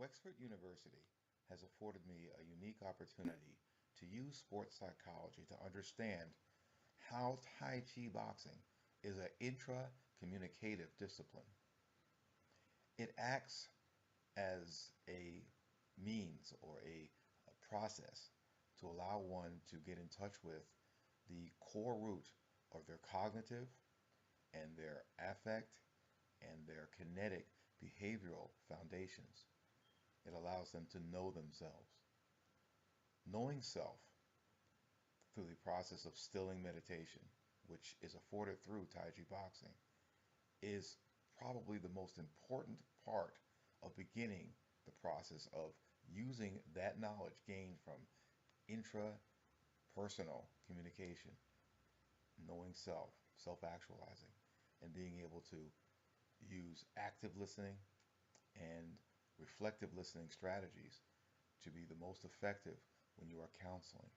Wexford University has afforded me a unique opportunity to use sports psychology to understand how Taiji Boxing is an intra-communicative discipline. It acts as a means or a process to allow one to get in touch with the core root of their cognitive and their affect and their kinetic behavioral foundations. It allows them to know themselves. Knowing self through the process of stilling meditation, which is afforded through Taiji Boxing, is probably the most important part of beginning the process of using that knowledge gained from intrapersonal communication, knowing self, self-actualizing, and being able to use active listening and reflective listening strategies to be the most effective when you are counseling.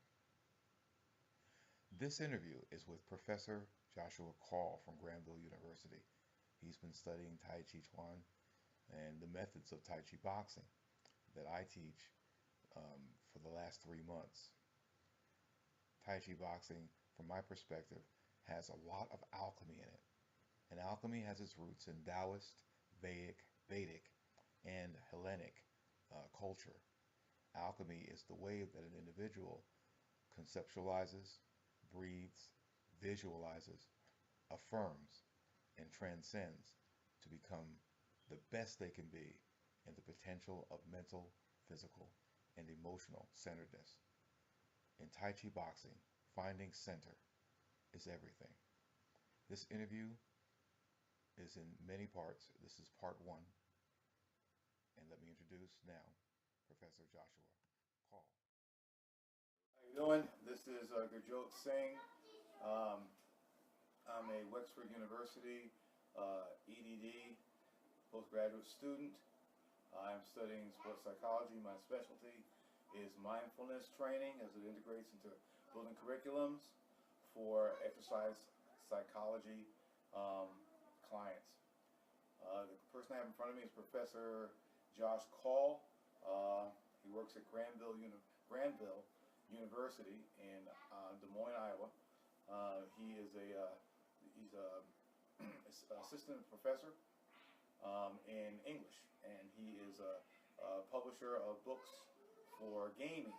This interview is with Professor Joshua Call from Granville University. He's been studying Tai Chi Chuan and the methods of Tai Chi boxing that I teach for the last 3 months. Tai Chi boxing, from my perspective, has a lot of alchemy in it. And alchemy has its roots in Taoist, Vedic, and Hellenic culture. Alchemy is the way that an individual conceptualizes, breathes, visualizes, affirms, and transcends to become the best they can be in the potential of mental, physical, and emotional centeredness. In Tai Chi boxing, finding center is everything. This interview is in many parts. This is part one. And let me introduce now Professor Joshua Call. How you doing? This is Gurjot Singh. Um, I'm a Wexford University EDD postgraduate student. I'm studying sports psychology. My specialty is mindfulness training as it integrates into building curriculums for exercise psychology clients. The person I have in front of me is Professor Josh Call. He works at Granville University in Des Moines, Iowa. He's a assistant professor in English, and he is a publisher of books for gaming,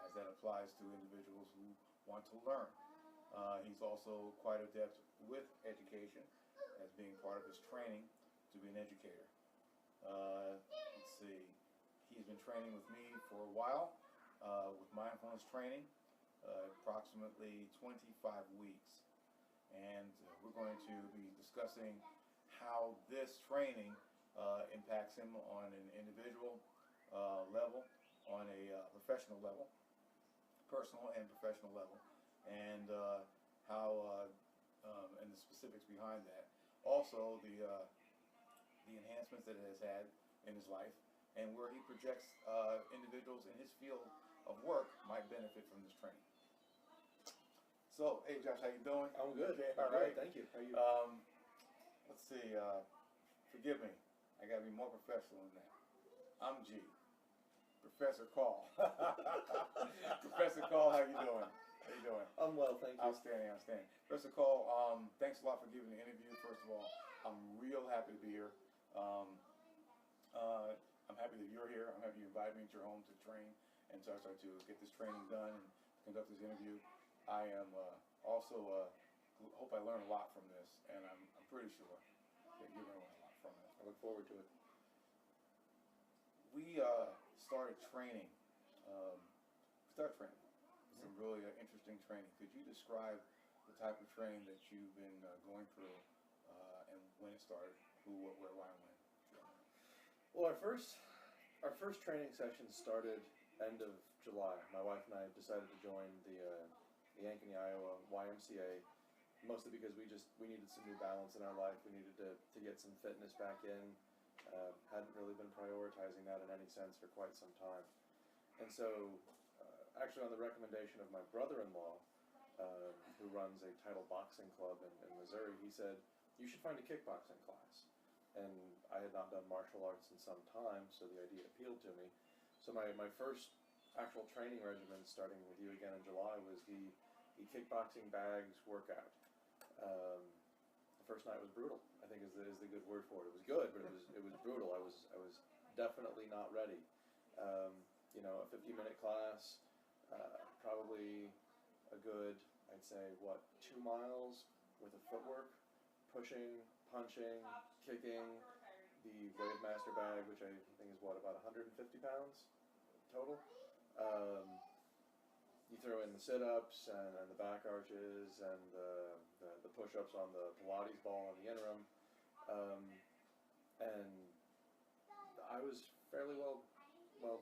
as that applies to individuals who want to learn. He's also quite adept with education, as being part of his training to be an educator. Let's see, he's been training with me for a while with mindfulness training, approximately 25 weeks. And we're going to be discussing how this training impacts him on an individual level, on a professional level, personal and professional level, and how and the specifics behind that. Also, the enhancements that it has had in his life, and where he projects individuals in his field of work might benefit from this training. So, hey Josh, how you doing? I'm good. Okay, I'm all good. right. Thank you. How are you? Let's see. Forgive me. I gotta be more professional than that. I'm G. Professor Call. Professor Call, how you doing? How you doing? I'm well, thank you. Outstanding, outstanding. Professor Call, thanks a lot for giving the interview. First of all, I'm real happy to be here. I'm happy that you're here. I'm happy you invited me to your home to train and to get this training done and conduct this interview. I am also hope I learn a lot from this, and I'm pretty sure that you're going to learn a lot from it. I look forward to it. We started training. Some really interesting training. Could you describe the type of training that you've been going through and when it started? Who, what, where, why, and when? Well, our first training session started end of July. My wife and I decided to join the Ankeny, Iowa YMCA, mostly because we needed some new balance in our life. We needed to get some fitness back in. Hadn't really been prioritizing that in any sense for quite some time. And so, actually on the recommendation of my brother-in-law, who runs a title boxing club in Missouri, he said, you should find a kickboxing class. and I had not done martial arts in some time, so the idea appealed to me. So my first actual training regimen, starting with you again in July, was the kickboxing bags workout. The first night was brutal, I think is the good word for it. It was good, but it was brutal. I was definitely not ready. You know, a 50-minute class, probably a good, I'd say, 2 miles worth of footwork, pushing, punching, kicking, the Wave Master bag, which I think is about 150 pounds total. You throw in the sit-ups and the back arches and the push-ups on the Pilates ball in the interim, and I was fairly well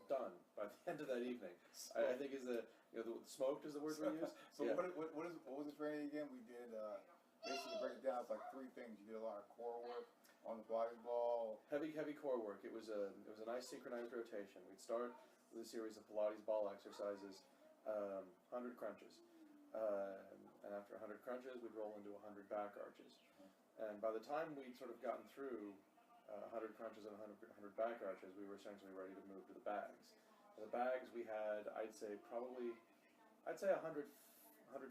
done by the end of that evening. I think the smoked is the word we use. So yeah. What was the training again? We did basically break it down. It's like 3 things. You did a lot of core work on the Pilates ball. Heavy core work. It was a nice synchronized rotation. We'd start with a series of Pilates ball exercises. 100 crunches, and after 100 crunches, we'd roll into 100 back arches. And by the time we'd sort of gotten through 100 crunches and 100 back arches, we were essentially ready to move to the bags. And the bags we had, I'd say 100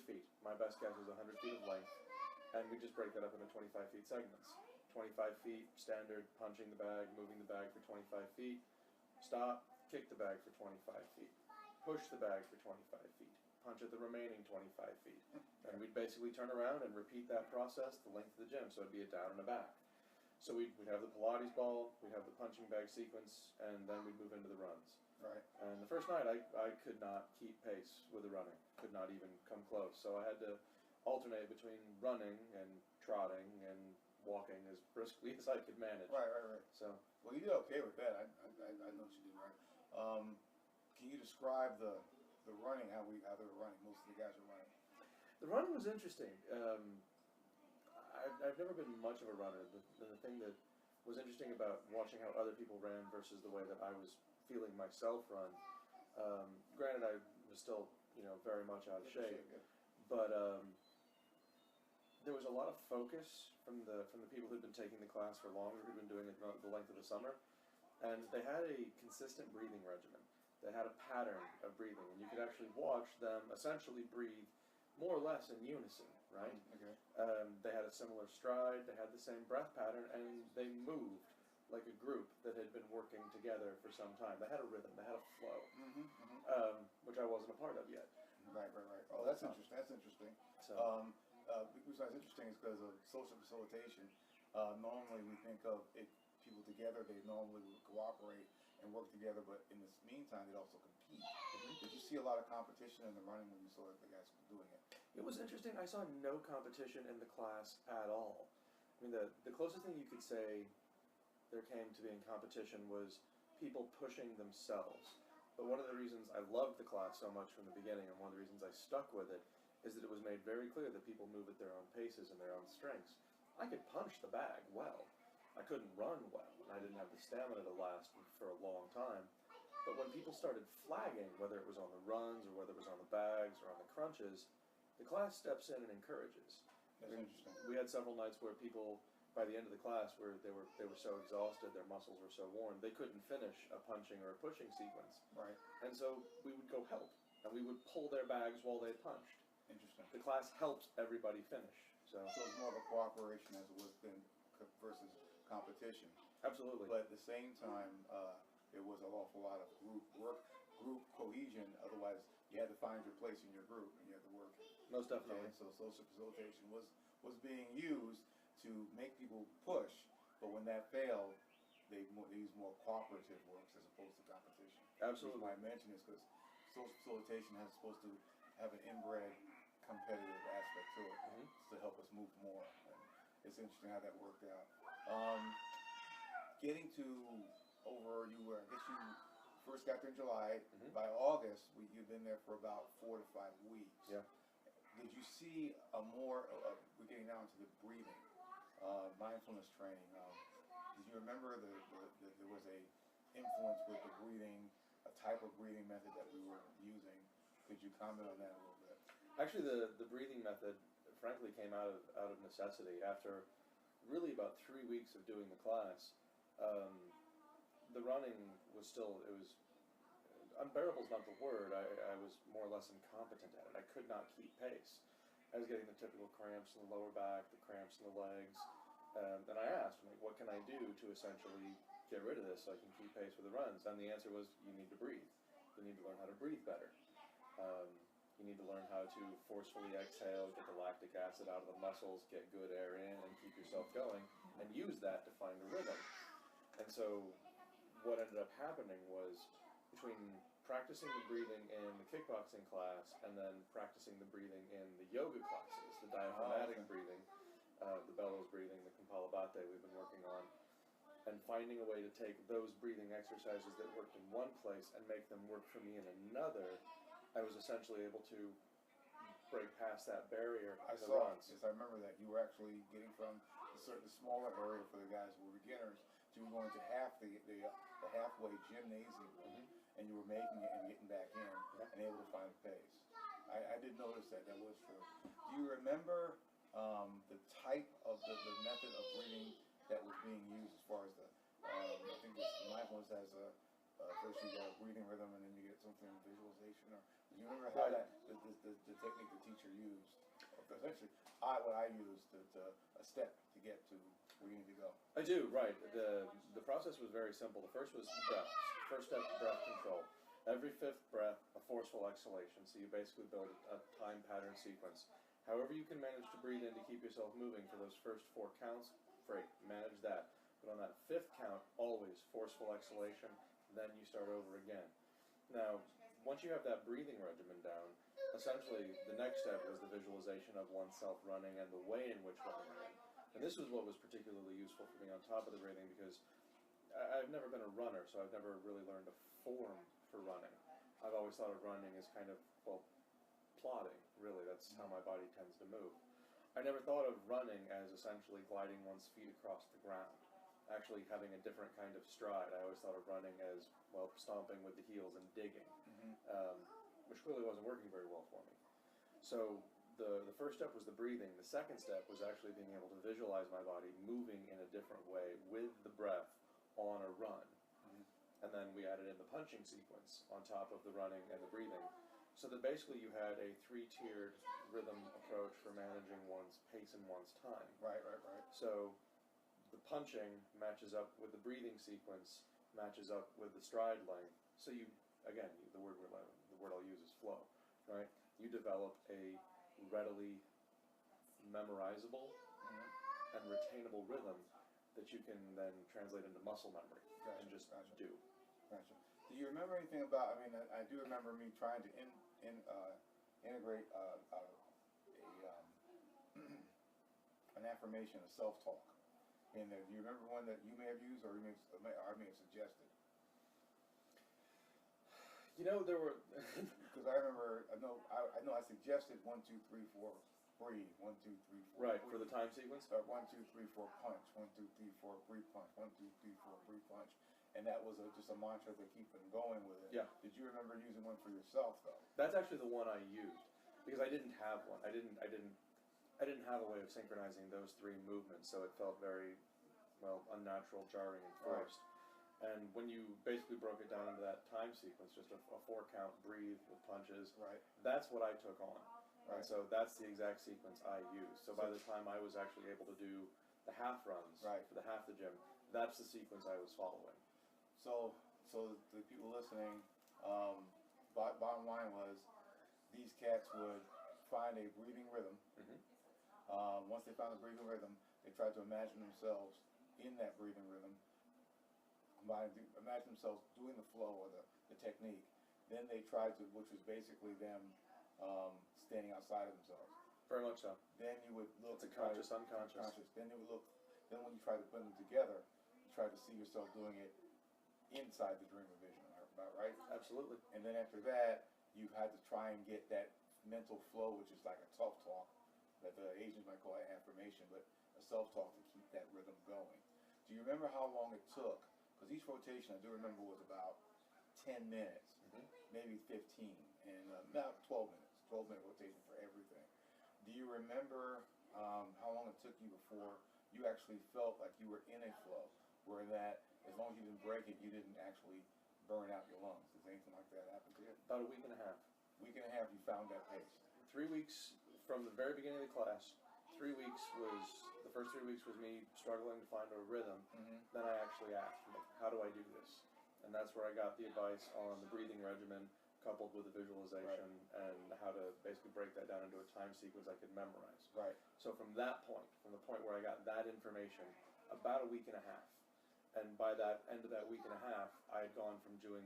feet. My best guess was 100 feet of length, and we just break that up into 25 feet segments. 25 feet standard, punching the bag, moving the bag for 25 feet, stop, kick the bag for 25 feet. Push the bag for 25 feet, punch at the remaining 25 feet. And we'd basically turn around and repeat that process the length of the gym, so it'd be a down and a back. So we'd have the Pilates ball, we'd have the punching bag sequence, and then we'd move into the runs. Right. And the first night, I could not keep pace with the running, could not even come close. So I had to alternate between running and trotting and walking as briskly as I could manage. Right. So, well, you did okay with that. I know what you did right. Can you describe the running, how they were running? Most of the guys are running. The running was interesting. I've never been much of a runner. The thing that was interesting about watching how other people ran versus the way that I was feeling myself run. Granted, I was still, very much out of shape, but there was a lot of focus from the people who'd been taking the class for longer, who'd been doing it the length of the summer, and they had a consistent breathing regimen. They had a pattern of breathing, and you could actually watch them essentially breathe more or less in unison, right? Okay. They had a similar stride, they had the same breath pattern, and they moved like a group that had been working together for some time. They had a rhythm, they had a flow, which I wasn't a part of yet. Right. Oh, that's interesting. So, Besides interesting is because of social facilitation. Normally we think of people together, they normally would cooperate and work together, but in this meantime, they'd also compete. Did you see a lot of competition in the running when you saw the guys doing it? it was interesting. I saw no competition in the class at all. I mean, the closest thing you could say there came to being competition was people pushing themselves. But one of the reasons I loved the class so much from the beginning, and one of the reasons I stuck with it, is that it was made very clear that people move at their own paces and their own strengths. I could punch the bag well. I couldn't run well, and I didn't have the stamina to last for a long time. But when people started flagging, whether it was on the runs or whether it was on the bags or on the crunches, the class steps in and encourages. That's interesting. We had several nights where people, by the end of the class, where they were so exhausted, their muscles were so worn, they couldn't finish a punching or a pushing sequence. Right. And so we would go help, and we would pull their bags while they punched. Interesting. The class helps everybody finish. So it's more of a cooperation as it was then versus competition. Absolutely. But at the same time, there was an awful lot of group work, group cohesion. Otherwise, you had to find your place in your group, and you had to work. Most definitely. And so social facilitation was being used to make people push, but when that failed, they used more cooperative works as opposed to competition. Absolutely. The reason why I mention this because social facilitation is supposed to have an inbred competitive aspect to it to help us move more. And it's interesting how that worked out. Getting to I guess you first got there in July. By August, you've been there for about 4 to 5 weeks. Yeah. Did you see we're getting down to the breathing, mindfulness training. Did you remember there was a influence with the breathing, a type of breathing method that we were using? Could you comment on that a little bit? Actually, the breathing method, frankly, came out of necessity. After really about 3 weeks of doing the class, the running was still, it was, unbearable is not the word, I was more or less incompetent at it. I could not keep pace. I was getting the typical cramps in the lower back, the cramps in the legs, and I asked, like, what can I do to essentially get rid of this so I can keep pace with the runs? And the answer was, you need to breathe. You need to learn how to breathe better. You need to learn how to forcefully exhale, get the lactic acid out of the muscles, get good air in, and keep yourself going, and use that to find a rhythm. And so what ended up happening was, between practicing the breathing in the kickboxing class and then practicing the breathing in the yoga classes, the diaphragmatic breathing, the bellows breathing, the Kapalabhati we've been working on, and finding a way to take those breathing exercises that worked in one place and make them work for me in another, I was essentially able to break past that barrier in the runs. Yes, I remember that. You were actually getting from a certain smaller area for the guys who were beginners to going to the halfway gymnasium, and you were making it and getting back in and able to find a pace. I did notice that. That was true. Do you remember the type of the method of breathing that was being used as far as the, I think this mindfulness has first you got a breathing rhythm and then you get something visualization, or do you remember how that the technique the teacher used? Essentially, what I used a step to get to where you need to go. I do, right. The process was very simple. The first was breath. First step, breath control. Every fifth breath, a forceful exhalation. So you basically build a time pattern sequence. However you can manage to breathe in to keep yourself moving for those first 4 counts, great, manage that. But on that 5th count, always forceful exhalation, then you start over again. Now, once you have that breathing regimen down, essentially the next step was the visualization of oneself running and the way in which one ran. And this was what was particularly useful for me on top of the breathing, because I've never been a runner, so I've never really learned a form for running. I've always thought of running as kind of, well, plodding, really. That's how my body tends to move. I never thought of running as essentially gliding one's feet across the ground, actually having a different kind of stride. I always thought of running as, well, stomping with the heels and digging, which clearly wasn't working very well for me. So the first step was the breathing. The second step was actually being able to visualize my body moving in a different way with the breath on a run. And then we added in the punching sequence on top of the running and the breathing, so that basically you had a 3-tiered rhythm approach for managing one's pace and one's time. Right. So the punching matches up with the breathing sequence, matches up with the stride length. So you, again, the word I'll use is flow, right? You develop a readily memorizable and retainable rhythm that you can then translate into muscle memory and just do. Gotcha. Do you remember anything about? I mean, I do remember me trying to integrate an affirmation, a self-talk in there. Do you remember one that you may have used, or I may have suggested? You know, there were. Because I remember, I know I suggested 1, 2, 3, 4, breathe. 1, 2, 3, 4. Right, breathe. for the time sequence? 1, 2, 3, 4, punch. 1, 2, 3, 4, breathe, punch. 1, 2, 3, 4, breathe, punch. And that was just a mantra to keep them going with it. Yeah. Did you remember using one for yourself, though? That's actually the one I used, because I didn't have one. I didn't have a way of synchronizing those 3 movements, so it felt very, well, unnatural, jarring, and forced. Right. And when you basically broke it down into that time sequence, just a 4-count breathe with punches, right, that's what I took on. Right. And so that's the exact sequence I used. So by the time I was actually able to do the half runs for the half the gym, that's the sequence I was following. So the people listening, bottom line was, these cats would find a breathing rhythm. Once they found the breathing rhythm, they tried to imagine themselves in that breathing rhythm. Imagine themselves doing the flow or the technique. Then they tried to, which was basically them standing outside of themselves. Very much so. Then you would look. It's a conscious, unconscious. Then you would look. Then when you try to put them together, you try to see yourself doing it inside the dream of vision. About right? Absolutely. And then after that, you had to try and get that mental flow, which is like a self-talk that the Asians might call it affirmation, but a self-talk to keep that rhythm going. Do you remember how long it took? Because each rotation, I do remember, was about 10 minutes, maybe 15, and about 12 minutes, 12-minute rotation for everything. Do you remember how long it took you before you actually felt like you were in a flow, where that as long as you didn't break it, you didn't actually burn out your lungs. Does anything like that happen to you? About a week and a half. Week and a half, you found that pace. 3 weeks from the very beginning of the class. 3 weeks was, the first 3 weeks was me struggling to find a rhythm. Then I actually asked, like, how do I do this? And that's where I got the advice on the breathing regimen coupled with the visualization and how to basically break that down into a time sequence I could memorize. Right. So from that point, from the point where I got that information, about a week and a half. And by that end of that week and a half, I had gone from doing,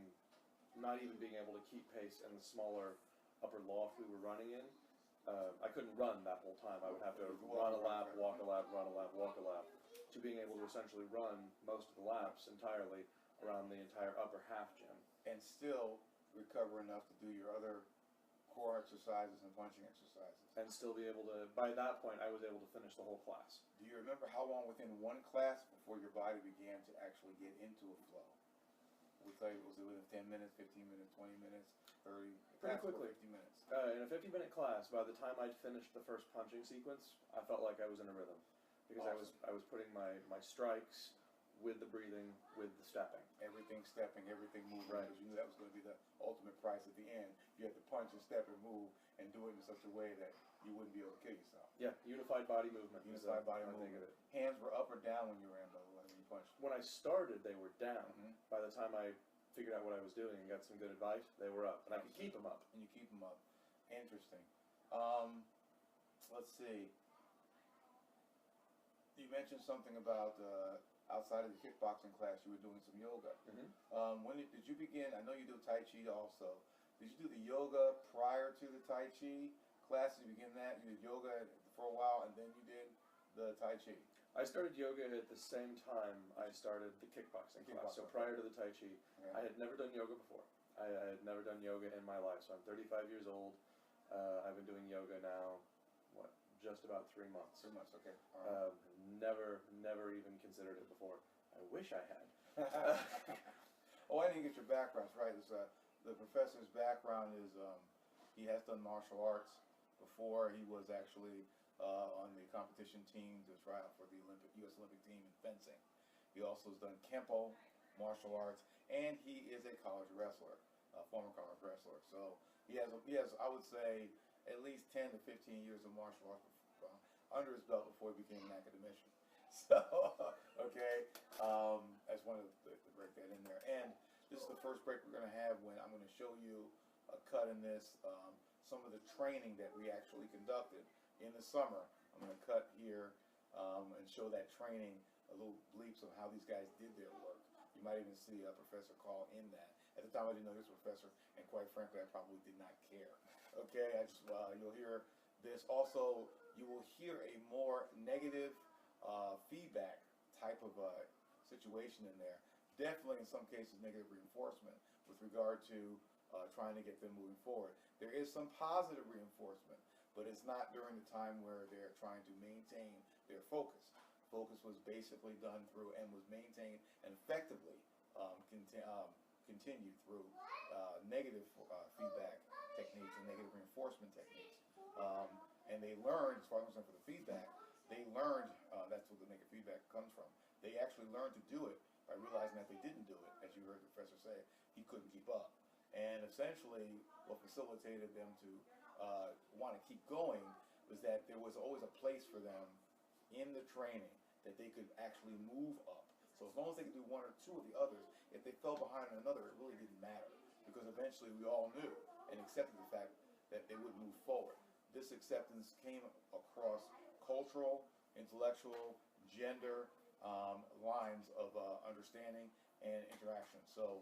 not even being able to keep pace in the smaller upper loft we were running in. I couldn't run that whole time. I would have to run a lap, walk a lap, run a lap, walk a lap, to being able to essentially run most of the laps entirely around the entire upper half gym. And still recover enough to do your other core exercises and punching exercises. And still be able to, by that point, I was able to finish the whole class. Do you remember how long within one class before your body began to actually get into a flow? We tell you, was it within 10 minutes, 15 minutes, 20 minutes, 30? Pretty quickly. 50 minutes. In a 50-minute class, by the time I'd finished the first punching sequence, I felt like I was in a rhythm. Because Awesome. I was putting my strikes with the breathing, with the stepping. Everything stepping, everything moving, Right. because you knew that was going to be the ultimate price at the end. You had to punch and step and move and do it in such a way that you wouldn't be able to kill yourself. Yeah, unified body movement. is Unified how body I think movement. of it. Hands were up or down when you ran, by the way, when you punched. When I started, they were down. Mhm. By the time I figured out what I was doing and got some good advice, they were up. And I could keep them up. And you keep them up. Interesting. Let's see. You mentioned something about outside of the kickboxing class, you were doing some yoga. When did you begin? I know you do Tai Chi also. Did you do the yoga prior to the Tai Chi class? Did you begin that? You did yoga for a while, and then you did the Tai Chi. I started yoga at the same time I started the kickboxing class. So prior to the Tai Chi, Okay. I had never done yoga before. I had never done yoga in my life. So I'm 35 years old. I've been doing yoga now, just about 3 months. 3 months, okay. All right. Never even considered it before. I wish I had. Oh, I didn't get your background right. The professor's background is he has done martial arts before. He was actually on the competition team to try out for the U.S. Olympic team in fencing. He also has done Kempo, martial arts, and he is a college wrestler, a former college wrestler. So he has, I would say, at least 10 to 15 years of martial arts under his belt before he became an academician. So, okay, I just wanted to break that in there. And this is the first break we're going to have when I'm going to show you a cut in this, some of the training that we actually conducted in the summer. I'm going to cut here and show that training, a little bleeps of how these guys did their work. You might even see a Professor Call in that. At the time, I didn't know he was a professor, and quite frankly, I probably did not care. Okay, you'll hear this. Also, you will hear a more negative feedback type of situation in there. Definitely, in some cases, negative reinforcement with regard to trying to get them moving forward. There is some positive reinforcement, but it's not during the time where they're trying to maintain their focus. Focus was basically done through and was maintained and effectively continued through negative feedback techniques and negative reinforcement techniques. And they learned, as far as I'm concerned for the feedback, they learned, that's where the negative feedback comes from. They actually learned to do it by realizing that they didn't do it. As you heard the professor say, he couldn't keep up. And essentially, what facilitated them to want to keep going was that there was always a place for them in the training that they could actually move up. So as long as they could do one or two of the others, if they fell behind on another, it really didn't matter. Because eventually we all knew and accepted the fact that they would move forward. This acceptance came across cultural, intellectual, gender lines of understanding and interaction. So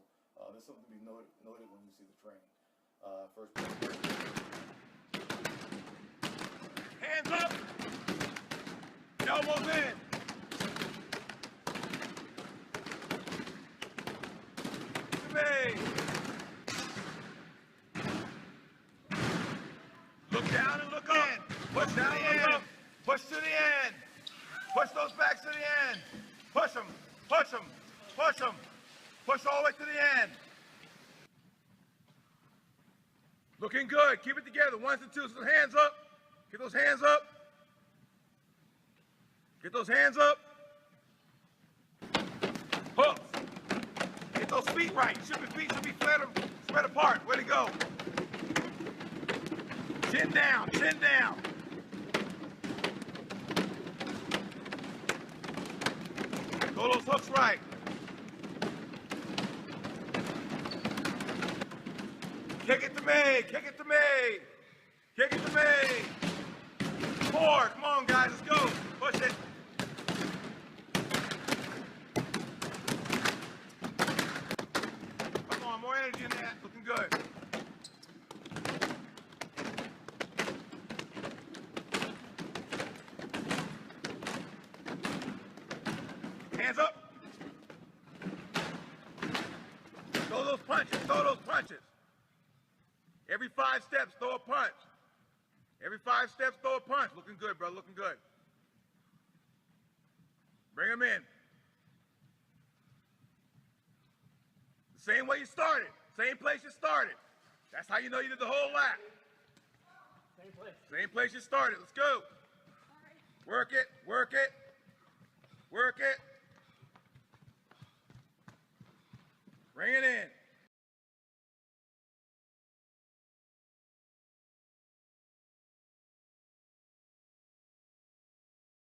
this is something to be noted when you see the training. First. Hands up! Elbows in! Look down and look up. Push down and look up. Push to the end. Push those backs to the end. Push them. Push them. Push them. Push all the way to the end. Looking good. Keep it together. Ones and twos. Hands up. Get those hands up. Get those hands up. Hooks. Get those feet right. Feet should be spread apart. Way to go. Chin down, chin down. Throw those hooks right. Kick it to me, kick it to me. Kick it to me. Forward, come on guys, let's go. Push it. Come on, more energy in that, looking good. Hands up. Throw those punches, throw those punches. Every 5 steps, throw a punch. Every 5 steps, throw a punch. Looking good, bro, looking good. Bring them in. The same way you started, same place you started. That's how you know you did the whole lap. Same place. Same place you started, let's go. Work it, work it, work it. Bring it in.